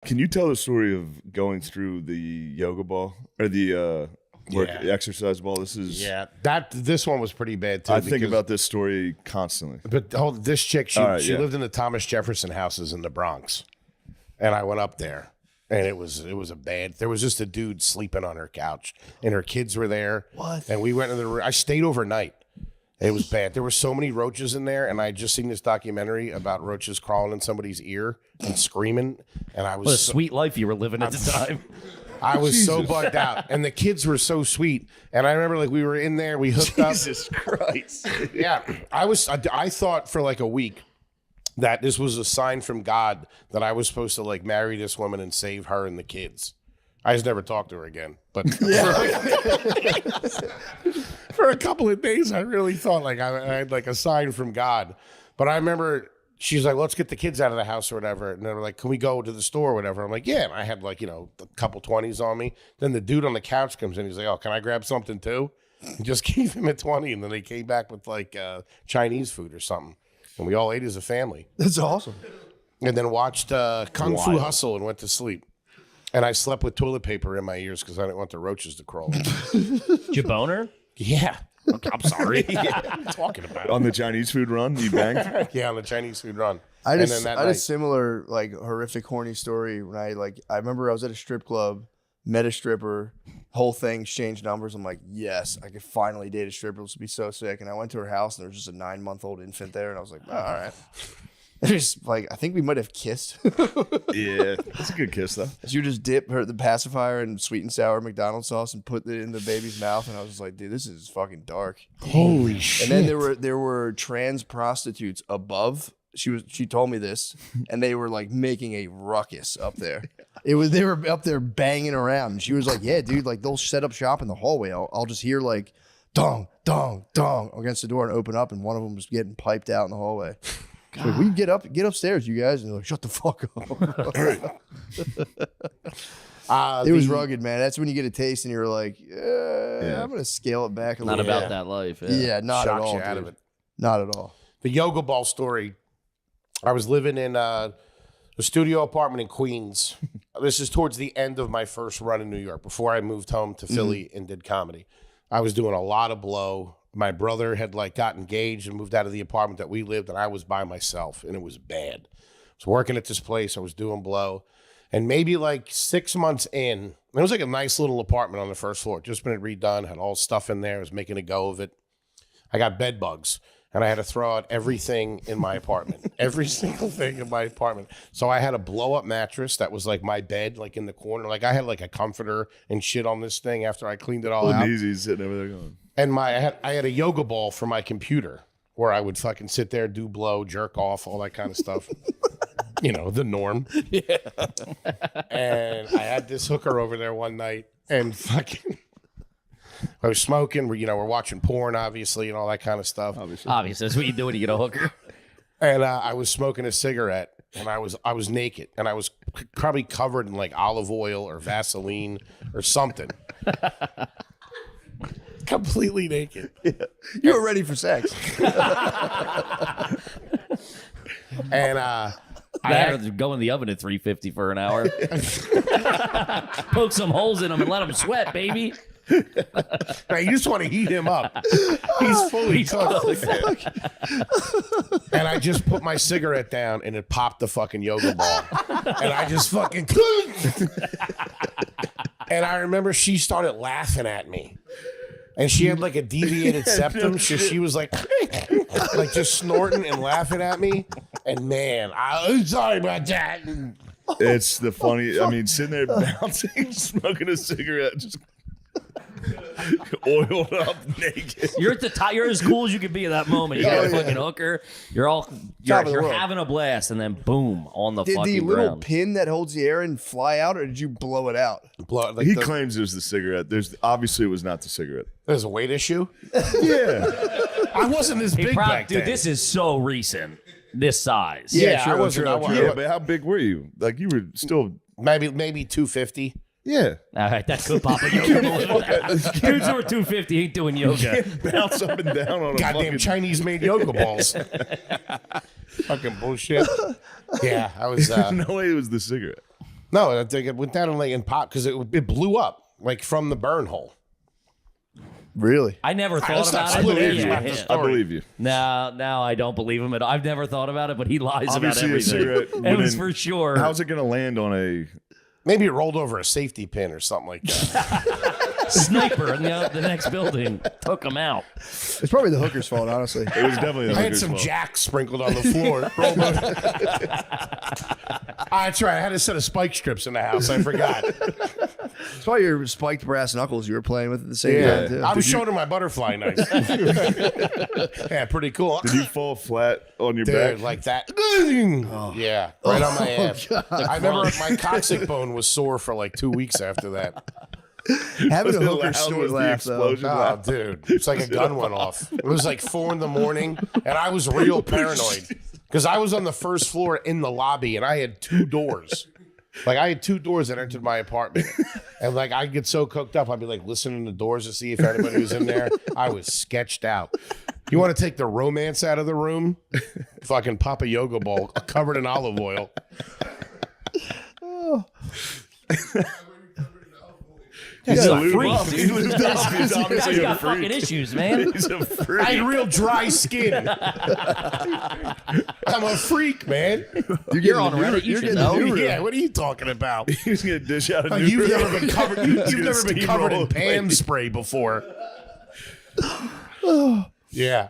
Can you tell the story of going through the yoga ball or the exercise ball? This one was pretty bad too. I think about this story constantly. But this chick, she lived in the Thomas Jefferson houses in the Bronx, and I went up there, and it was a bad. There was just a dude sleeping on her couch, and her kids were there. What? And we went in the room. I stayed overnight. It was bad. There were so many roaches in there, and I had just seen this documentary about roaches crawling in somebody's ear and screaming, and I was what a sweet life you were living at the time. I was so bugged out, and the kids were so sweet. And I remember, like, we were in there, we hooked up. Jesus Christ! Yeah, I thought for like a week that this was a sign from God that I was supposed to like marry this woman and save her and the kids. I just never talked to her again, but for a couple of days, I really thought like I had like a sign from God. But I remember she's like, let's get the kids out of the house or whatever. And they were like, can we go to the store or whatever? I'm like, yeah. And I had like, a couple 20s on me. Then the dude on the couch comes in. He's like, oh, can I grab something too? And just gave him a 20. And then they came back with like Chinese food or something. And we all ate as a family. That's awesome. And then watched Kung Fu Hustle and went to sleep. And I slept with toilet paper in my ears because I didn't want the roaches to crawl. Did you boner? Yeah. Okay, I'm sorry. What are you talking about? On the Chinese food run, you banged? Yeah, on the Chinese food run. I had a similar like horrific horny story when I remember I was at a strip club, met a stripper, whole thing, exchanged numbers. I'm like, yes, I could finally date a stripper. This would be so sick. And I went to her house and there was just a 9-month-old infant there, and I was like, all right. There's like, I think we might have kissed. Yeah, that's a good kiss though. You just dip the pacifier in sweet and sour McDonald's sauce and put it in the baby's mouth, and I was just like, dude, this is fucking dark. Holy shit! And then there were trans prostitutes above. She told me this, and they were like making a ruckus up there. They were up there banging around, and she was like, yeah, dude, like they'll set up shop in the hallway. I'll just hear like dong dong dong against the door and open up, and one of them was getting piped out in the hallway. Like, we get upstairs, you guys, and they're like, shut the fuck up. It was rugged, man. That's when you get a taste, and you're like, I'm gonna scale it back a little. Not about that life. Yeah, not at Shocks all. you out of it. Not at all. The yoga ball story. I was living in a studio apartment in Queens. This is towards the end of my first run in New York, before I moved home to Philly and did comedy. I was doing a lot of blow. My brother had like got engaged and moved out of the apartment that we lived, and I was by myself, and it was bad. I was working at this place. I was doing blow, and maybe like 6 months in, it was like a nice little apartment on the first floor. Just been redone, had all stuff in there. I was making a go of it. I got bed bugs, and I had to throw out everything in my apartment, every single thing in my apartment. So I had a blow-up mattress that was like my bed, like in the corner. Like I had like a comforter and shit on this thing after I cleaned it all out. Easy sitting over there going. And I had a yoga ball for my computer where I would fucking sit there, do blow, jerk off, all that kind of stuff. The norm. Yeah. And I had this hooker over there one night, and fucking I was smoking. We're watching porn, obviously, and all that kind of stuff. Obviously, that's what you do when you get a hooker. And I was smoking a cigarette, and I was naked, and I was probably covered in like olive oil or Vaseline or something. Completely naked. Yeah. You were ready for sex. And I had to go in the oven at 350 for an hour. Poke some holes in them and let them sweat, baby. Now, you just want to heat him up. He's fully cooked. And I just put my cigarette down, and it popped the fucking yoga ball. And I just fucking... And I remember she started laughing at me. And she had like a deviated septum, so she was like just snorting and laughing at me. And man, I'm sorry about that. It's the funny. I mean, sitting there bouncing, smoking a cigarette, just oiled up, naked. You're at the top. You're as cool as you could be at that moment. You got a fucking hooker. You're having a blast, and then boom, on the fucking Did the little ground. pin that holds the air in fly out, or did you blow it out? He claims it was the cigarette. Obviously it was not the cigarette. There's a weight issue. Yeah, I wasn't this big back dude, then. This is so recent. This size. Yeah, true, I wasn't. yeah, but how big were you? Like you were still maybe 250. Yeah. All right, that could pop a yoga balloon. Dudes who are 250 ain't doing yoga. Bounce up and down on a Goddamn fucking... Chinese-made yoga balls. Fucking bullshit. Yeah, I was... No way it was the cigarette. No, I think it went down in pot because it blew up like from the burn hole. Really? I never thought about split it. ends, Yeah, not the yeah. I believe you. Now I don't believe him at all. I've never thought about it, but he lies Obviously, a about everything. cigarette It went was in- for sure. How's it going to land on a? Maybe it rolled over a safety pin or something like that. Sniper in the next building took him out. It's probably the hooker's fault, honestly. It was definitely. The I had hooker's some fault. jack sprinkled on the floor. Rolled over. That's right. I had a set of spike strips in the house. I forgot. It's probably your spiked brass knuckles you were playing with at the same time, too. I was showing her my butterfly knife. Yeah, pretty cool. Did you fall flat on your Dude, back? like that. Yeah, right on my ass. I remember my coccyx bone was sore for like 2 weeks after that. Having a Was it hooker loud? snort Was the laugh, though. explosion Oh, loud? dude. It's like a gun went off. It was like 4 a.m, and I was real paranoid because I was on the first floor in the lobby, and I had 2 doors. Like, I had 2 doors that entered my apartment. And, like, I'd get so cooked up, I'd be, like, listening to the doors to see if anybody was in there. I was sketched out. You want to take the romance out of the room? Fucking pop a yoga ball covered in olive oil. He's Yeah, a lube freak, up. dude. He lubed up. He's This guy's obviously a got fucking freak. issues, man. He's a freak. I had real dry skin. I'm a freak, man. You're on Reddit. You should know. Yeah, what are you talking about? He's gonna dish out a new. You've never been covered. You've gonna never been covered in steamroll Pam away. spray before. Yeah.